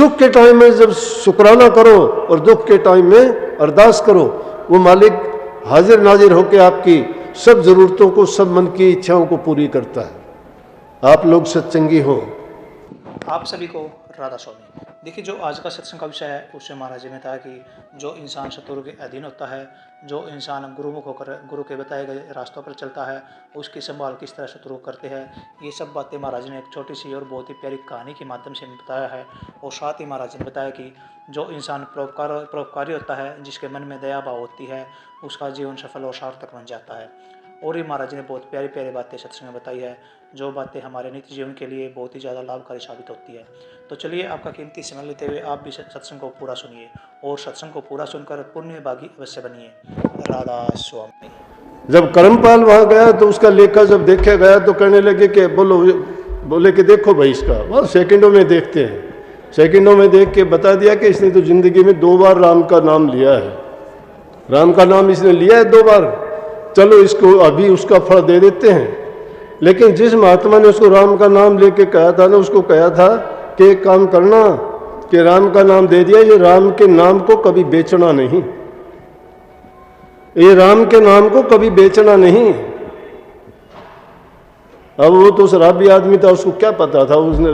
सुख के टाइम में जब शुक्राना करो और दुख के टाइम में अरदास करो, वो मालिक हाजिर नाजिर होकर आपकी सब जरूरतों को, सब मन की इच्छाओं को पूरी करता है। आप लोग सत्संगी हो। आप सभी को राधा स्वामी। देखिए, जो आज का सत्संग का विषय है उससे महाराज जी ने बताया कि जो इंसान शत्रु के अधीन होता है, जो इंसान गुरुमुख होकर गुरु के बताए गए रास्तों पर चलता है, उसकी संभाल किस तरह शत्रु करते हैं, ये सब बातें महाराज ने एक छोटी सी और बहुत ही प्यारी कहानी के माध्यम से बताया है। और साथ ही महाराज ने बताया कि जो इंसान परोपकारी होता है, जिसके मन में दया भाव होती है, उसका जीवन सफल और सार्थक बन जाता है। और ये महाराज ने बहुत प्यारी प्यारी बातें सत्संग में बताई है, जो बातें हमारे नित्य जीवन के लिए बहुत ही ज़्यादा लाभकारी साबित होती है। तो चलिए, आपका कीमती समय लेते हुए आप भी सत्संग को पूरा सुनिए और सत्संग को पूरा सुनकर पुण्य भागी अवश्य बनिए। राधा स्वामी। जब कर्मपाल वहां गया तो उसका लेखा जब देखा गया तो कहने लगे कि बोले कि देखो भाई, इसका वह सेकंडों में देखते हैं। सेकंडों में देख के बता दिया कि इसने तो जिंदगी में 2 बार राम का नाम लिया है, राम का नाम इसने लिया है 2 बार, चलो इसको अभी उसका फल दे देते हैं। लेकिन जिस महात्मा ने उसको राम का नाम लेके कहा था ना, उसको कहा था कि एक काम करना कि राम का नाम दे दिया, ये राम के नाम को कभी बेचना नहीं, ये राम के नाम को कभी बेचना नहीं। अब वो तो शराबी आदमी था, उसको क्या पता था, उसने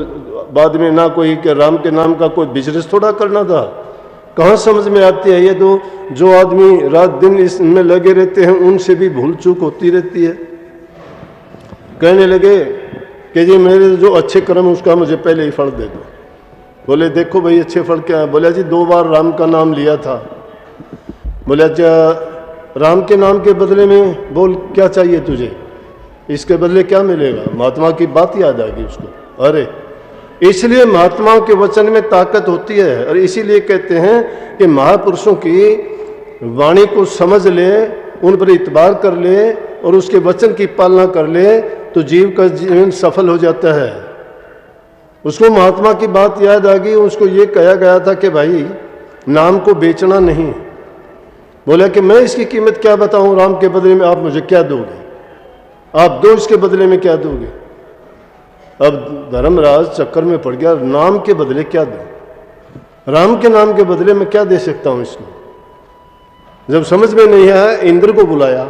बाद में ना कोई कि राम के नाम का कोई बिजनेस थोड़ा करना था, कहाँ समझ में आती है। ये तो जो आदमी रात दिन इसमें लगे रहते हैं उनसे भी भूल चूक होती रहती है। कहने लगे कि जी मेरे जो अच्छे कर्म उसका मुझे पहले ही फल दे दो। बोले देखो भाई अच्छे फल क्या है। बोले जी 2 बार राम का नाम लिया था। बोले अच्छा राम के नाम के बदले में बोल क्या चाहिए तुझे, इसके बदले क्या मिलेगा। महात्मा की बात याद आ गई उसको। अरे इसलिए महात्माओं के वचन में ताकत होती है, और इसीलिए कहते हैं कि महापुरुषों की वाणी को समझ ले, उन पर इतबार कर ले और उसके वचन की पालना कर ले तो जीव का जीवन सफल हो जाता है। उसको महात्मा की बात याद आ गई। उसको ये कहा गया था कि भाई नाम को बेचना नहीं। बोला कि मैं इसकी कीमत क्या बताऊं, राम के बदले में आप मुझे क्या दोगे, आप दो इसके बदले में क्या दोगे। अब धर्मराज चक्कर में पड़ गया, नाम के बदले क्या दूं, राम के नाम के बदले में क्या दे सकता हूं इसको। जब समझ में नहीं आया इंद्र को बुलाया,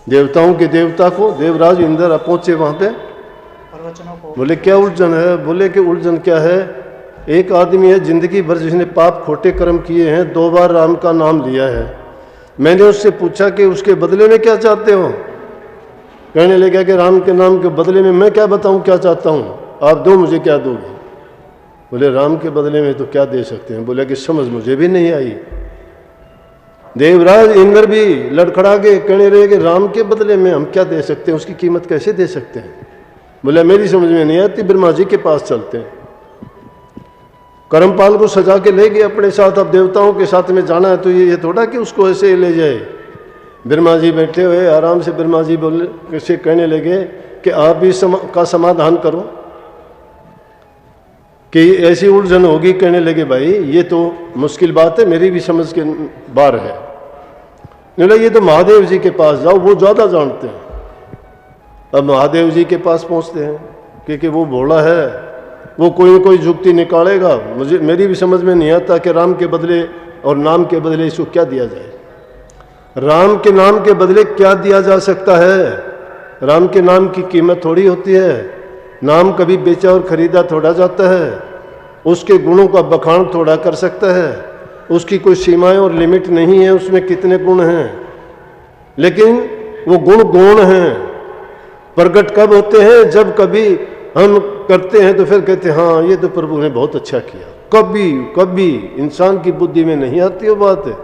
देवताओं के देवता को, देवराज इंद्र पहुंचे वहां पे। बोले क्या उलझन है। बोले कि उलझन क्या है, एक आदमी है जिंदगी भर जिसने पाप खोटे कर्म किए हैं, 2 बार राम का नाम लिया है। मैंने उससे पूछा कि उसके बदले में क्या चाहते हो। कहने लगा कि राम के नाम के बदले में मैं क्या बताऊं क्या चाहता हूं, आप दो मुझे क्या दोगे। बोले राम के बदले में तो क्या दे सकते हैं। बोले कि समझ मुझे भी नहीं आई। देवराज इंद्र भी लड़खड़ा के कहने लगे कि राम के बदले में हम क्या दे सकते हैं, उसकी कीमत कैसे दे सकते हैं। बोले मेरी समझ में नहीं आती, ब्रह्मा जी के पास चलते हैं। कर्मपाल को सजा के ले गए अपने साथ। अब देवताओं के साथ में जाना है तो ये थोड़ा कि उसको ऐसे ले जाए। ब्रह्मा जी बैठे हुए आराम से, ब्रह्मा जी बोले कैसे कहने लगे कि आप भी का समाधान करो कि ऐसी उलझन होगी। कहने लगे भाई ये तो मुश्किल बात है, मेरी भी समझ के बाहर है। नहीं ये तो महादेव जी के पास जाओ, वो ज़्यादा जानते हैं। अब महादेव जी के पास पहुंचते हैं क्योंकि वो भोला है, वो कोई न कोई जुक्ति निकालेगा। मेरी भी समझ में नहीं आता कि राम के बदले और नाम के बदले इसको क्या दिया जाए। राम के नाम के बदले क्या दिया जा सकता है। राम के नाम की कीमत थोड़ी होती है, नाम कभी बेचा और खरीदा थोड़ा जाता है। उसके गुणों का बखान थोड़ा कर सकता है, उसकी कोई सीमाएं और लिमिट नहीं है उसमें कितने गुण हैं। लेकिन वो गुण गौण हैं, प्रकट कब होते हैं, जब कभी हम करते हैं तो फिर कहते हैं हाँ ये तो प्रभु ने बहुत अच्छा किया। कभी कभी इंसान की बुद्धि में नहीं आती वो बात है।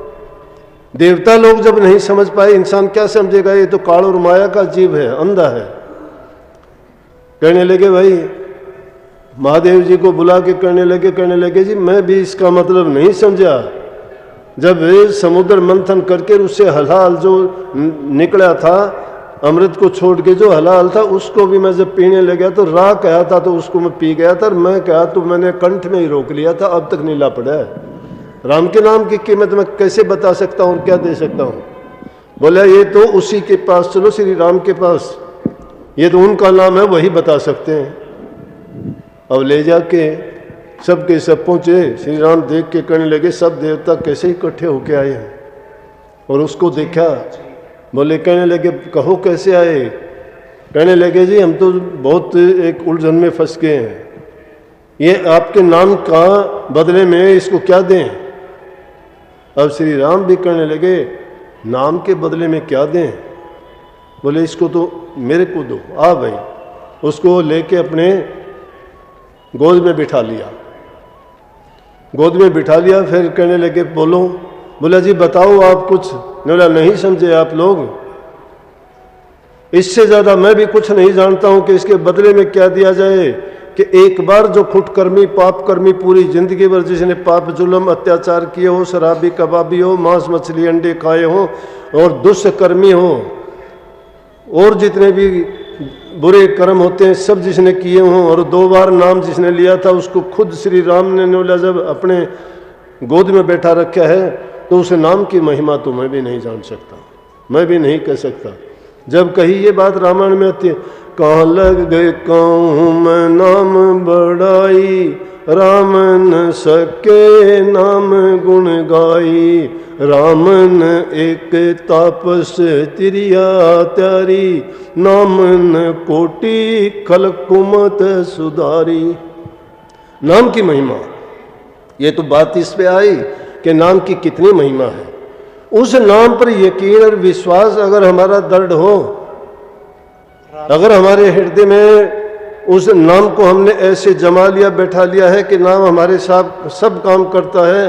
देवता लोग जब नहीं समझ पाए, इंसान क्या समझेगा, ये तो काल और माया का जीव है, अंधा है। कहने लगे भाई, महादेव जी को बुला के कहने लगे जी मैं भी इसका मतलब नहीं समझा। जब समुद्र मंथन करके उससे हलाल जो निकला था, अमृत को छोड़ के जो हलाल था, उसको भी मैं जब पीने लगा तो राह कहा था तो उसको मैं पी गया था। और मैं कहा तो मैंने कंठ में ही रोक लिया था, अब तक नीला पड़ा है। राम के नाम की कीमत मैं कैसे बता सकता हूँ, क्या दे सकता हूँ। बोला ये तो उसी के पास चलो, श्री राम के पास, ये तो उनका नाम है, वही बता सकते हैं। अब ले जाके सब के सब पहुँचे। श्री राम देख के कहने लगे सब देवता कैसे इकट्ठे होके आए हैं, और उसको देखा, बोले कहने लगे कहो कैसे आए। कहने लगे जी हम तो बहुत एक उलझन में फंस गए हैं, ये आपके नाम का बदले में इसको क्या दें। अब श्री राम भी कहने लगे नाम के बदले में क्या दें। बोले इसको तो मेरे को दो। आ भाई, उसको लेके अपने गोद में बिठा लिया, गोद में बिठा लिया। फिर कहने लगे बोलो। बोला जी बताओ आप कुछ। बोला नहीं समझे आप लोग, इससे ज़्यादा मैं भी कुछ नहीं जानता हूं कि इसके बदले में क्या दिया जाए। कि एक बार जो खुटकर्मी पापकर्मी पूरी जिंदगी भर जिसने पाप जुल्म अत्याचार किए हो, शराबी कबाबी हो, मांस मछली अंडे खाए हो और दुष्कर्मी हो, और जितने भी बुरे कर्म होते हैं सब जिसने किए हों, और 2 बार नाम जिसने लिया था उसको खुद श्री राम ने बोला जब अपने गोद में बैठा रखा है तो उस नाम की महिमा तो मैं भी नहीं जान सकता, मैं भी नहीं कह सकता। जब कही ये बात रामायण में आती है, कहाँ लग गए कहूँ मैं नाम बढ़ाई, राम न सके नाम गुण गाई, रामन एक तापस तिरिया त्यारी, नामन कोटि खल कुमत सुधारी। नाम की महिमा, ये तो बात इस पे आई कि नाम की कितनी महिमा है। उस नाम पर यकीन और विश्वास अगर हमारा दृढ़ हो, अगर हमारे हृदय में उस नाम को हमने ऐसे जमा लिया बैठा लिया है कि नाम हमारे साथ सब काम करता है,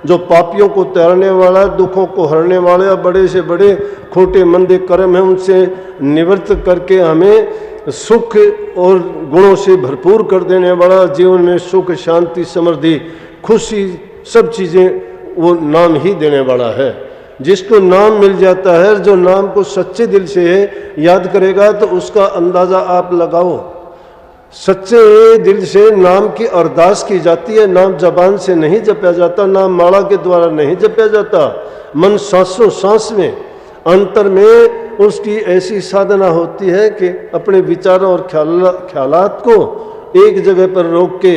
जो पापियों को तैरने वाला, दुखों को हरने वाले, बड़े से बड़े खोटे मंदे कर्म हैं उनसे निवृत्त करके हमें सुख और गुणों से भरपूर कर देने वाला, जीवन में सुख शांति समृद्धि खुशी सब चीज़ें वो नाम ही देने वाला है। जिसको नाम मिल जाता है, जो नाम को सच्चे दिल से याद करेगा तो उसका अंदाज़ा आप लगाओ। सच्चे दिल से नाम की अरदास की जाती है, नाम जबान से नहीं जपया जाता, नाम माला के द्वारा नहीं जपया जाता। मन सांसों सांस में अंतर में उसकी ऐसी साधना होती है कि अपने विचारों और ख्यालात को एक जगह पर रोक के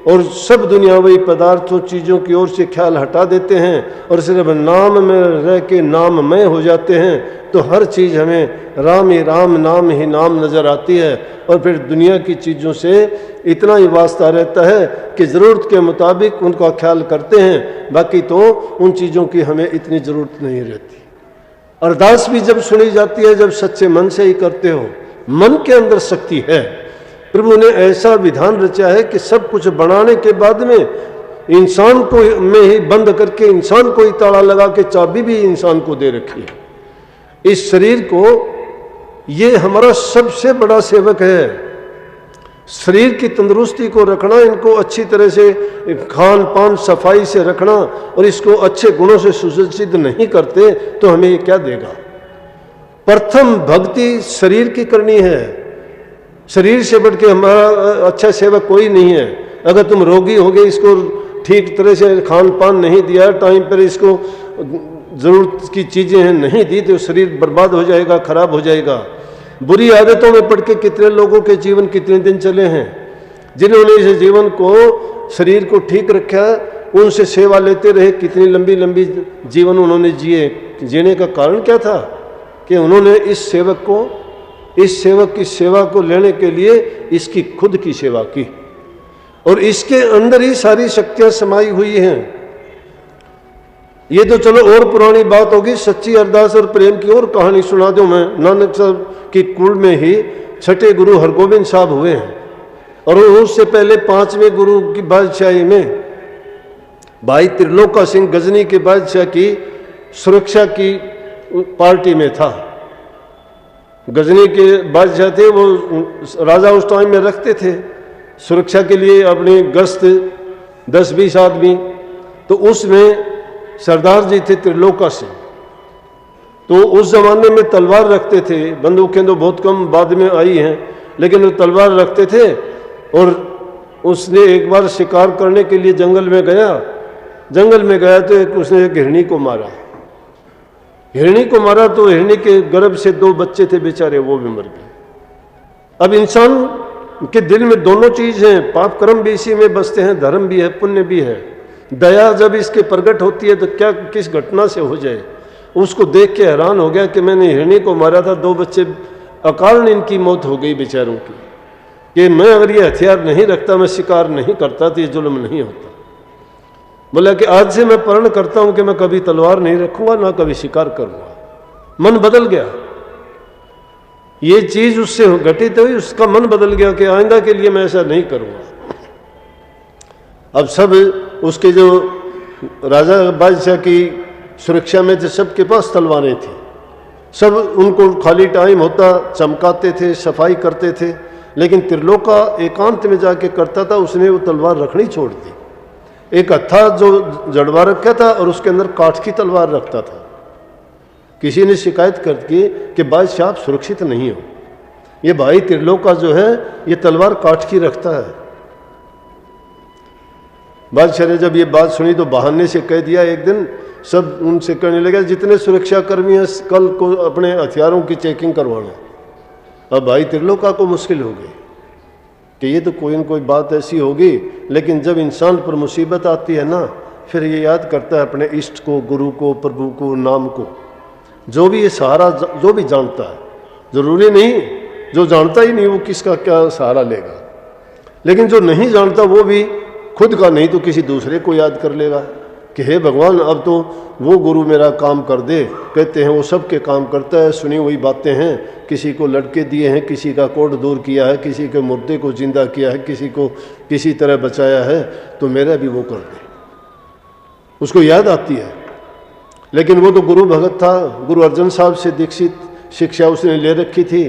और सब दुनियावी पदार्थों चीज़ों की ओर से ख्याल हटा देते हैं और सिर्फ नाम में रह के नाममय हो जाते हैं, तो हर चीज़ हमें राम ही राम, नाम ही नाम नज़र आती है। और फिर दुनिया की चीज़ों से इतना ही वास्ता रहता है कि ज़रूरत के मुताबिक उनका ख्याल करते हैं, बाकी तो उन चीज़ों की हमें इतनी ज़रूरत नहीं रहती। अरदास भी जब सुनी जाती है, जब सच्चे मन से ही करते हो, मन के अंदर शक्ति है। प्रभु ने ऐसा विधान रचा है कि सब कुछ बनाने के बाद में इंसान को में ही बंद करके इंसान को ही ताला लगा के चाबी भी इंसान को दे रखी है। इस शरीर को, ये हमारा सबसे बड़ा सेवक है। शरीर की तंदुरुस्ती को रखना, इनको अच्छी तरह से खान पान सफाई से रखना और इसको अच्छे गुणों से सुसज्जित नहीं करते तो हमें ये क्या देगा। प्रथम भक्ति शरीर की करनी है। शरीर से बढ़ के हमारा अच्छा सेवक कोई नहीं है। अगर तुम रोगी हो गए, इसको ठीक तरह से खान पान नहीं दिया, टाइम पर इसको ज़रूरत की चीज़ें हैं नहीं दी, तो शरीर बर्बाद हो जाएगा, खराब हो जाएगा। बुरी आदतों में पड़ के कितने लोगों के जीवन कितने दिन चले हैं। जिन्होंने इस जीवन को, शरीर को ठीक रखा, उनसे सेवा लेते रहे, कितनी लंबी लंबी जीवन उन्होंने जिए। जीने का कारण क्या था कि उन्होंने इस सेवक की सेवा को लेने के लिए इसकी खुद की सेवा की, और इसके अंदर ही सारी शक्तियां समाई हुई हैं। ये तो चलो और पुरानी बात होगी, सच्ची अरदास और प्रेम की और कहानी सुना दूं मैं। नानक साहब की कुल में ही 6ठे गुरु हरगोबिंद साहब हुए हैं, और उससे पहले 5वें गुरु की बादशाही में भाई त्रिलोका सिंह गजनी के बादशाह की सुरक्षा की पार्टी में था। गजनी के बादशाह थे, वो राजा उस टाइम में रखते थे सुरक्षा के लिए अपनी गश्त 10-20 आदमी। तो उसमें सरदार जी थे त्रिलोका सिंह, तो उस ज़माने में तलवार रखते थे। बंदूकें तो बहुत कम बाद में आई हैं, लेकिन वो तलवार रखते थे। और उसने एक बार शिकार करने के लिए जंगल में गया तो उसने एक हिरनी को मारा। तो हिरनी के गर्भ से 2 बच्चे थे बेचारे, वो भी मर गए। अब इंसान के दिल में दोनों चीज हैं, पाप कर्म भी इसी में बसते हैं, धर्म भी है, पुण्य भी है। दया जब इसके प्रकट होती है तो क्या किस घटना से हो जाए। उसको देख के हैरान हो गया कि मैंने हिरणी को मारा था, 2 बच्चे अकारण इनकी मौत हो गई बेचारों की, कि मैं अगर ये हथियार नहीं रखता, मैं शिकार नहीं करता तो ये जुल्म नहीं होता। बोला कि आज से मैं प्रण करता हूं कि मैं कभी तलवार नहीं रखूंगा, ना कभी शिकार करूंगा। मन बदल गया, ये चीज उससे घटित हुई, उसका मन बदल गया कि आइंदा के लिए मैं ऐसा नहीं करूंगा। अब सब उसके जो राजा बादशाह की सुरक्षा में थे, सबके पास तलवारें थी, सब उनको खाली टाइम होता चमकाते थे, सफाई करते थे, लेकिन त्रिलोका एकांत में जाके करता था, उसने वो तलवार रखनी छोड़ दी। एक हत्था जो जड़वा रखा था और उसके अंदर काठ की तलवार रखता था। किसी ने शिकायत कर दी कि बादशाह आप सुरक्षित नहीं हो, ये भाई त्रिलोका जो है ये तलवार काठ की रखता है। बादशाह ने जब ये बात सुनी तो बहाने से कह दिया, एक दिन सब उनसे कहने लगे जितने सुरक्षा कर्मी हैं कल को अपने हथियारों की चेकिंग करवाना। अब भाई त्रिलोका को मुश्किल हो गई कि ये तो कोई न कोई बात ऐसी होगी, लेकिन जब इंसान पर मुसीबत आती है ना, फिर ये याद करता है अपने इष्ट को, गुरु को, प्रभु को, नाम को। जो भी ये सहारा जो भी जानता है, जरूरी नहीं जो जानता ही नहीं वो किसका क्या सहारा लेगा, लेकिन जो नहीं जानता वो भी खुद का नहीं तो किसी दूसरे को याद कर लेगा कि हे भगवान अब तो वो गुरु मेरा काम कर दे। कहते हैं वो सबके काम करता है, सुनी हुई बातें हैं, किसी को लड़के दिए हैं, किसी का कोढ़ दूर किया है, किसी के मुर्दे को जिंदा किया है, किसी को किसी तरह बचाया है, तो मेरा भी वो कर दे, उसको याद आती है। लेकिन वो तो गुरु भगत था, गुरु अर्जन साहब से दीक्षित शिक्षा उसने ले रखी थी,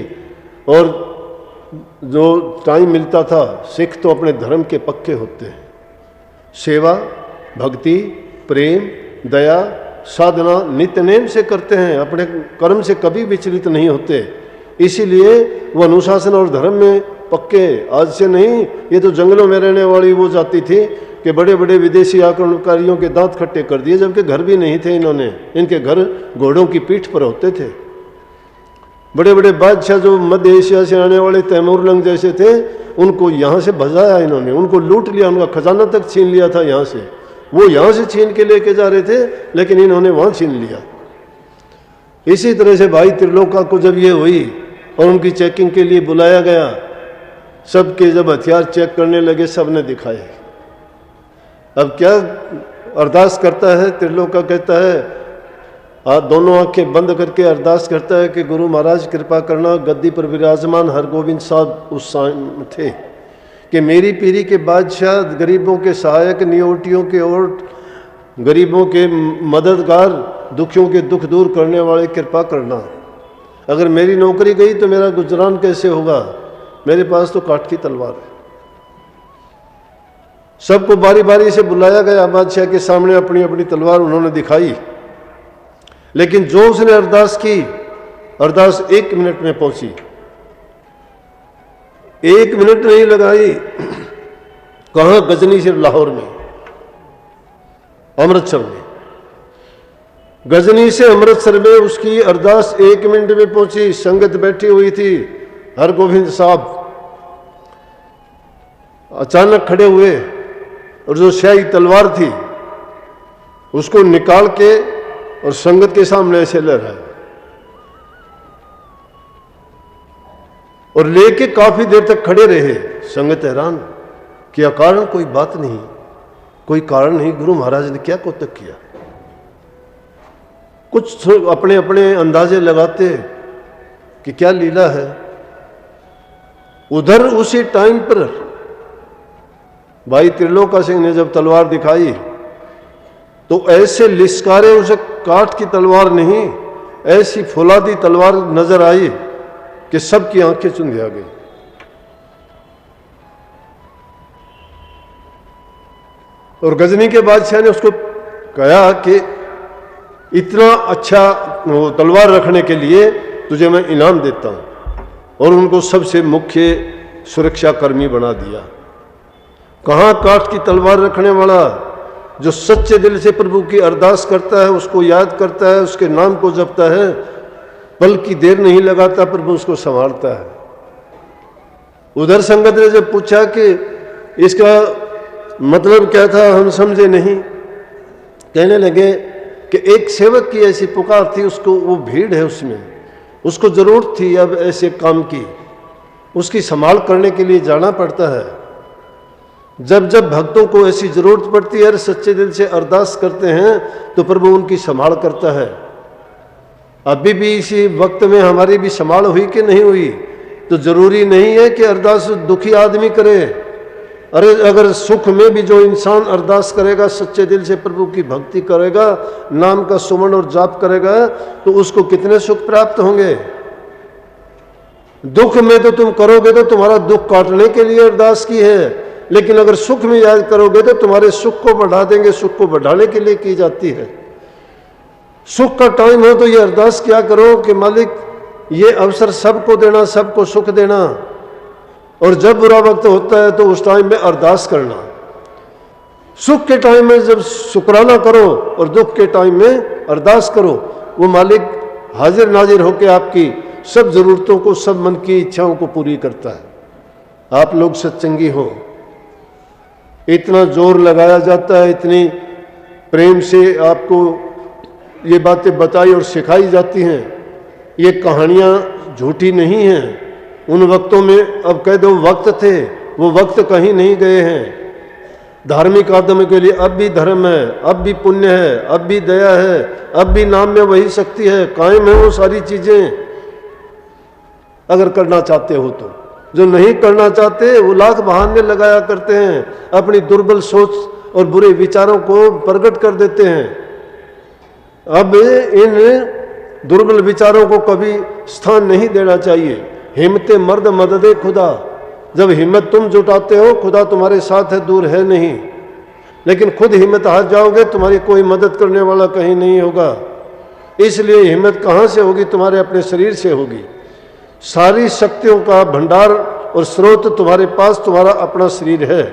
और जो टाइम मिलता था, सिख तो अपने धर्म के पक्के होते हैं, सेवा, भक्ति, प्रेम, दया, साधना नित्य नेम से करते हैं, अपने कर्म से कभी विचलित नहीं होते। इसीलिए वो अनुशासन और धर्म में पक्के, आज से नहीं, ये तो जंगलों में रहने वाली वो जाति थी कि बड़े बड़े विदेशी आक्रमणकारियों के दांत खट्टे कर दिए, जबकि घर भी नहीं थे इन्होंने, इनके घर घोड़ों की पीठ पर होते थे। बड़े बड़े बादशाह जो मध्य एशिया से आने वाले तैमूर लंग जैसे थे, उनको यहाँ से भजाया इन्होंने, उनको लूट लिया, उनका खजाना तक छीन लिया था यहाँ से। वो यहाँ से छीन के लेके जा रहे थे, लेकिन इन्होंने वहाँ छीन लिया। इसी तरह से भाई त्रिलोका को जब ये हुई और उनकी चेकिंग के लिए बुलाया गया, सबके जब हथियार चेक करने लगे, सब ने दिखाए। अब क्या अरदास करता है त्रिलोका, कहता है दोनों आंखें बंद करके अरदास करता है कि गुरु महाराज कृपा करना। गद्दी पर विराजमान हरगोविंद साहब उस समय थे कि मेरी पीढ़ी के बादशाह, गरीबों के सहायक, नियोटियों के और गरीबों के मददगार, दुखियों के दुख दूर करने वाले, कृपा करना। अगर मेरी नौकरी गई तो मेरा गुजरान कैसे होगा, मेरे पास तो काठ की तलवार है। सबको बारी बारी से बुलाया गया, बादशाह के सामने अपनी अपनी तलवार उन्होंने दिखाई, लेकिन जो उसने अरदास की, अरदास 1 मिनट में पहुंची। 1 मिनट नहीं लगाई, कहां, गजनी से लाहौर में, अमृतसर में, गजनी से अमृतसर में उसकी अरदास 1 मिनट में पहुंची। संगत बैठी हुई थी, हरगोविंद साहब अचानक खड़े हुए और जो शाही तलवार थी उसको निकाल के और संगत के सामने ऐसे लहराए और लेके काफी देर तक खड़े रहे। संगत हैरान, क्या कारण, कोई बात नहीं, कोई कारण नहीं, गुरु महाराज ने क्या कौतक किया। कुछ अपने अपने अंदाजे लगाते कि क्या लीला है। उधर उसी टाइम पर भाई त्रिलोका सिंह ने जब तलवार दिखाई तो ऐसे लिस्कारे, उसे काठ की तलवार नहीं, ऐसी फौलादी तलवार नजर आई कि सबकी आंखें चुंधिया गई। और गजनी के बादशाह ने उसको कहा कि इतना अच्छा तलवार रखने के लिए तुझे मैं इनाम देता हूं, और उनको सबसे मुख्य सुरक्षा कर्मी बना दिया। कहां काठ की तलवार रखने वाला, जो सच्चे दिल से प्रभु की अरदास करता है, उसको याद करता है, उसके नाम को जपता है, पल की देर नहीं लगाता, प्रभु उसको संभालता है। उधर संगत ने जब पूछा कि इसका मतलब क्या था, हम समझे नहीं। कहने लगे कि एक सेवक की ऐसी पुकार थी, उसको वो भीड़ है उसमें, उसको जरूरत थी अब ऐसे काम की, उसकी संभाल करने के लिए जाना पड़ता है। जब जब भक्तों को ऐसी जरूरत पड़ती है, सच्चे दिल से अरदास करते हैं तो प्रभु उनकी संभाल करता है। अभी भी इसी वक्त में हमारी भी संभाल हुई कि नहीं हुई? तो जरूरी नहीं है कि अरदास दुखी आदमी करे। अरे अगर सुख में भी जो इंसान अरदास करेगा, सच्चे दिल से प्रभु की भक्ति करेगा, नाम का सुमन और जाप करेगा, तो उसको कितने सुख प्राप्त होंगे। दुख में तो तुम करोगे तो तुम्हारा दुख काटने के लिए अरदास की है, लेकिन अगर सुख में याद करोगे तो तुम्हारे सुख को बढ़ा देंगे, सुख को बढ़ाने के लिए की जाती है। सुख का टाइम हो तो ये अरदास क्या करो कि मालिक ये अवसर सबको देना, सबको सुख देना। और जब बुरा वक्त होता है तो उस टाइम में अरदास करना। सुख के टाइम में जब शुक्राना करो और दुख के टाइम में अरदास करो, वो मालिक हाजिर नाजिर होकर आपकी सब जरूरतों को, सब मन की इच्छाओं को पूरी करता है। आप लोग सत्संगी हो, इतना जोर लगाया जाता है, इतनी प्रेम से आपको ये बातें बताई और सिखाई जाती हैं। ये कहानियाँ झूठी नहीं हैं। उन वक्तों में अब कह दो वक्त थे, वो वक्त कहीं नहीं गए हैं। धार्मिक आदमी के लिए अब भी धर्म है, अब भी पुण्य है, अब भी दया है, अब भी नाम में वही शक्ति है, कायम है वो सारी चीजें, अगर करना चाहते हो तो। जो नहीं करना चाहते वो लाख बहाने लगाया करते हैं, अपनी दुर्बल सोच और बुरे विचारों को प्रकट कर देते हैं। अब इन दुर्बल विचारों को कभी स्थान नहीं देना चाहिए। हिम्मत मर्द मददे खुदा, जब हिम्मत तुम जुटाते हो, खुदा तुम्हारे साथ है, दूर है नहीं। लेकिन खुद हिम्मत हार जाओगे, तुम्हारी कोई मदद करने वाला कहीं नहीं होगा। इसलिए हिम्मत कहाँ से होगी? तुम्हारे अपने शरीर से होगी। सारी शक्तियों का भंडार और स्रोत तुम्हारे पास तुम्हारा अपना शरीर है।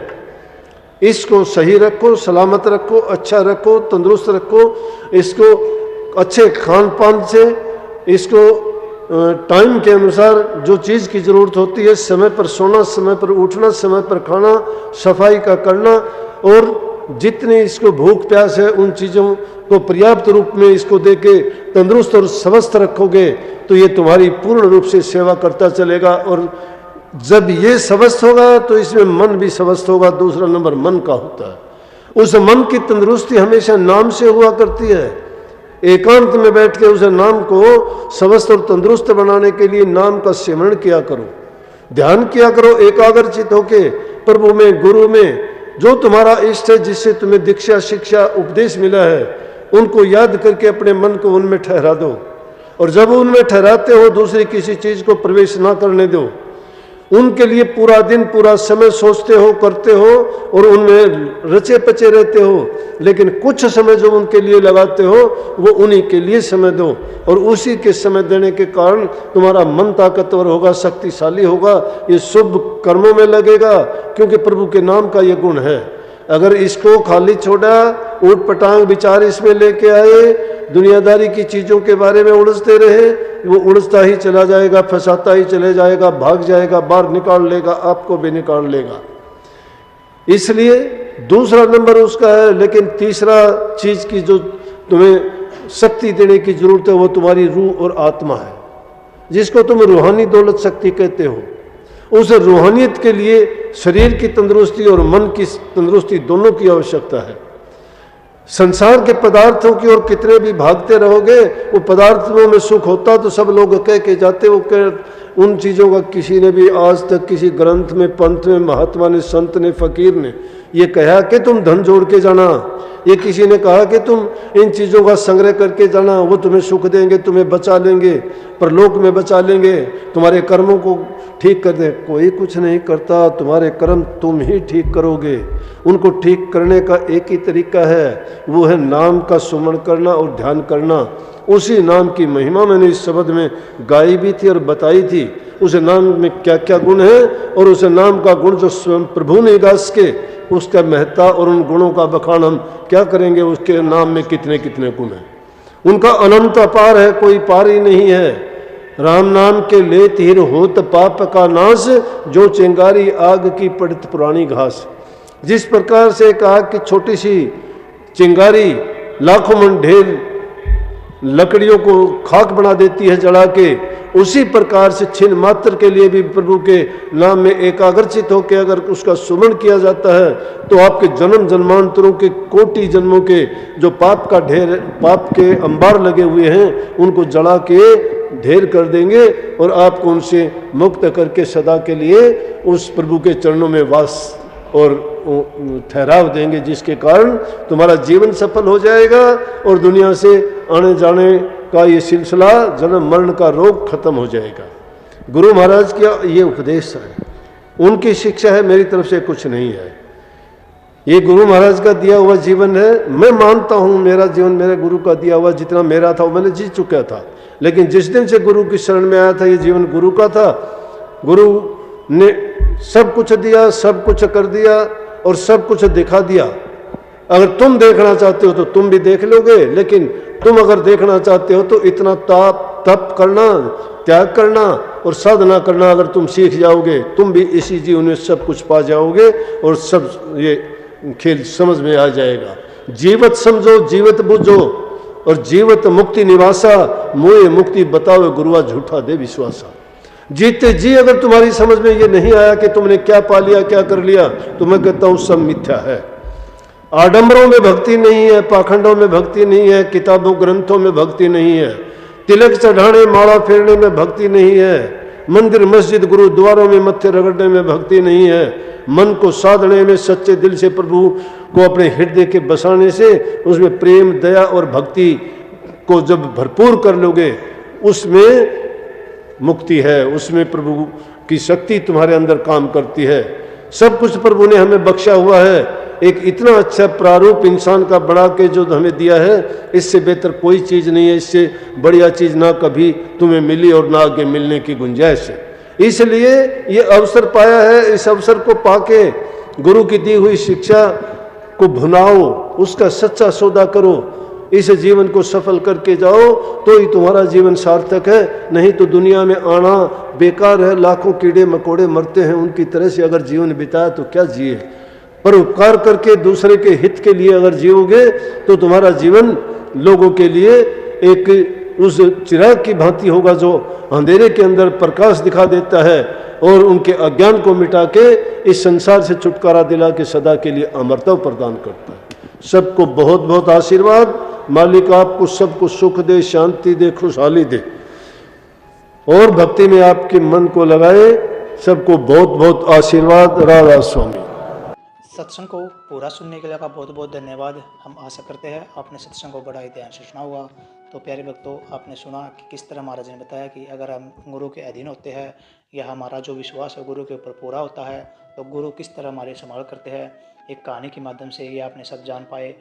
इसको सही रखो, सलामत रखो, अच्छा रखो, तंदुरुस्त रखो। इसको अच्छे खान पान से, इसको टाइम के अनुसार जो चीज़ की ज़रूरत होती है, समय पर सोना, समय पर उठना, समय पर खाना, सफाई का करना, और जितनी इसको भूख प्यास है उन चीज़ों को पर्याप्त रूप में इसको देके तंदुरुस्त और स्वस्थ रखोगे तो ये तुम्हारी पूर्ण रूप से सेवा करता चलेगा। और जब ये स्वस्थ होगा तो इसमें मन भी स्वस्थ होगा। दूसरा नंबर मन का होता है। उस मन की तंदुरुस्ती हमेशा नाम से हुआ करती है। एकांत में बैठ के उस नाम को स्वस्थ और तंदुरुस्त बनाने के लिए नाम का सिमरण किया करो, ध्यान किया करो, एकाग्रचित होके प्रभु में, गुरु में, जो तुम्हारा इष्ट है, जिससे तुम्हें दीक्षा, शिक्षा, उपदेश मिला है, उनको याद करके अपने मन को उनमें ठहरा दो। और जब उनमें ठहराते हो, दूसरी किसी चीज को प्रवेश ना करने दो। उनके लिए पूरा दिन, पूरा समय सोचते हो, करते हो और उनमें रचे पचे रहते हो, लेकिन कुछ समय जो उनके लिए लगाते हो वो उन्हीं के लिए समय दो। और उसी के समय देने के कारण तुम्हारा मन ताकतवर होगा, शक्तिशाली होगा, ये शुभ कर्मों में लगेगा, क्योंकि प्रभु के नाम का ये गुण है। अगर इसको खाली छोड़ा, ऊट पटांग विचार इसमें लेके आए, दुनियादारी की चीज़ों के बारे में उलझते रहे, वो उलझता ही चला जाएगा, फंसाता ही चले जाएगा, भाग जाएगा, बाहर निकाल लेगा, आपको भी निकाल लेगा। इसलिए दूसरा नंबर उसका है। लेकिन तीसरा चीज़ की जो तुम्हें शक्ति देने की जरूरत है वो तुम्हारी रूह और आत्मा है, जिसको तुम रूहानी दौलत शक्ति कहते हो। उस रूहानियत के लिए शरीर की तंदुरुस्ती और मन की तंदुरुस्ती दोनों की आवश्यकता है। संसार के पदार्थों की ओर कितने भी भागते रहोगे, वो पदार्थों में सुख होता तो सब लोग कह के जाते, वो कह उन चीज़ों का किसी ने भी आज तक किसी ग्रंथ में, पंथ में, महात्मा ने, संत ने, फकीर ने ये कहा कि तुम धन जोड़ के जाना, ये किसी ने कहा कि तुम इन चीज़ों का संग्रह करके जाना, वो तुम्हें सुख देंगे, तुम्हें बचा लेंगे, परलोक में बचा लेंगे, तुम्हारे कर्मों को ठीक कर दे। कोई कुछ नहीं करता, तुम्हारे कर्म तुम ही ठीक करोगे। उनको ठीक करने का एक ही तरीका है, वो है नाम का सुमरण करना और ध्यान करना। उसी नाम की महिमा मैंने इस शब्द में गाई भी थी और बताई थी। उस नाम में क्या क्या गुण है और उस नाम का गुण जो स्वयं प्रभु ने गास के, उसका महत्ता और उन गुणों का बखान हम क्या करेंगे। उसके नाम में कितने कितने गुण हैं, उनका अनंत अपार है, कोई पार ही नहीं है। राम नाम के ले तीर होत पाप का नाश, जो चिंगारी आग की पड़त पुरानी घास। जिस प्रकार से एक आग की छोटी सी चिंगारी लाखों मन ढेर लकड़ियों को खाक बना देती है जला के, उसी प्रकार से छिन मात्र के लिए भी प्रभु के नाम में एकाग्रचित होकर अगर उसका सुमरण किया जाता है तो आपके जन्म जन्मांतरों के कोटि जन्मों के जो पाप का ढेर, पाप के अंबार लगे हुए हैं, उनको जला के ढेर कर देंगे और आपको उनसे मुक्त करके सदा के लिए उस प्रभु के चरणों में वास और ठहराव देंगे, जिसके कारण तुम्हारा जीवन सफल हो जाएगा और दुनिया से आने जाने का ये सिलसिला जन्म मरण का रोग खत्म हो जाएगा। गुरु महाराज का ये उपदेश है, उनकी शिक्षा है, मेरी तरफ से कुछ नहीं है। ये गुरु महाराज का दिया हुआ जीवन है। मैं मानता हूँ मेरा जीवन मेरे गुरु का दिया हुआ जितना मेरा था वो मैंने जी चुका था, लेकिन जिस दिन से गुरु की शरण में आया था ये जीवन गुरु का था। गुरु ने सब कुछ दिया, सब कुछ कर दिया और सब कुछ दिखा दिया। अगर तुम देखना चाहते हो तो तुम भी देख लोगे, लेकिन तुम अगर देखना चाहते हो तो इतना तप करना, त्याग करना और साधना करना अगर तुम सीख जाओगे, तुम भी इसी जीवन में सब कुछ पा जाओगे और सब ये खेल समझ में आ जाएगा। जीवत समझो, जीवत बुझो और जीवत मुक्ति निवासा, मोए मुक्ति बताओ गुरुआ झूठा दे विश्वासा। जीते जी अगर तुम्हारी समझ में ये नहीं आया कि तुमने क्या पा लिया, क्या कर लिया, तो मैं कहता हूं सब मिथ्या है। आडंबरों में भक्ति नहीं है, पाखंडों में भक्ति नहीं है, किताबों ग्रंथों में भक्ति नहीं है, तिलक चढ़ाने माला फेरने में भक्ति नहीं है, मंदिर मस्जिद गुरुद्वारों में मत्थे रगड़ने में भक्ति नहीं है, मन को साधने में सच्चे दिल से प्रभु को अपने हृदय के बसाने से उसमें प्रेम दया और भक्ति को जब भरपूर कर लोगे उसमें मुक्ति है, उसमें प्रभु की शक्ति तुम्हारे अंदर काम करती है। सब कुछ प्रभु ने हमें बख्शा हुआ है। एक इतना अच्छा प्रारूप इंसान का बना के जो हमें दिया है, इससे बेहतर कोई चीज़ नहीं है, इससे बढ़िया चीज़ ना कभी तुम्हें मिली और ना आगे मिलने की गुंजाइश है। इसलिए ये अवसर पाया है, इस अवसर को पाके गुरु की दी हुई शिक्षा को भुनाओ, उसका सच्चा सौदा करो, इस जीवन को सफल करके जाओ तो ही तुम्हारा जीवन सार्थक है। नहीं तो दुनिया में आना बेकार है। लाखों कीड़े मकोड़े मरते हैं, उनकी तरह से अगर जीवन बिताया तो क्या जिए। पर उपकार करके दूसरे के हित के लिए अगर जियोगे तो तुम्हारा जीवन लोगों के लिए एक उस चिराग की भांति होगा जो अंधेरे के अंदर प्रकाश दिखा देता है और उनके अज्ञान को मिटा के इस संसार से छुटकारा दिला के सदा के लिए अमरता प्रदान करता है। सबको बहुत बहुत आशीर्वाद। मालिक आपको सबको सुख दे, शांति दे, खुशहाली दे और भक्ति में आपके मन को लगाए। सबको बहुत बहुत आशीर्वाद। राधा स्वामी। सत्संग को पूरा सुनने के लिए आपका बहुत बहुत धन्यवाद। हम आशा करते हैं आपने सत्संग को बड़ा ही ध्यान से सुना होगा। तो प्यारे भक्तों, आपने सुना कि किस तरह महाराज ने बताया कि अगर हम गुरु के अधीन होते हैं या हमारा जो विश्वास है गुरु के ऊपर पूरा होता है तो गुरु किस तरह हमारे संभाल करते हैं। एक कहानी के माध्यम से ये आपने सब जान पाए।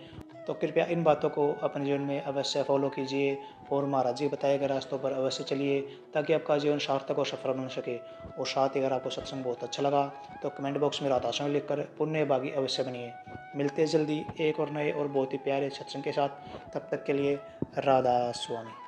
तो कृपया इन बातों को अपने जीवन में अवश्य फॉलो कीजिए और महाराज जी बताए गए रास्तों पर अवश्य चलिए ताकि आपका जीवन सार्थक और सफल बन सके। और साथ ही अगर आपको सत्संग बहुत अच्छा लगा तो कमेंट बॉक्स में राधा स्वामी लिखकर पुण्य भागी अवश्य बनिए। मिलते जल्दी एक और नए और बहुत ही प्यारे सत्संग के साथ। तब तक के लिए राधा स्वामी।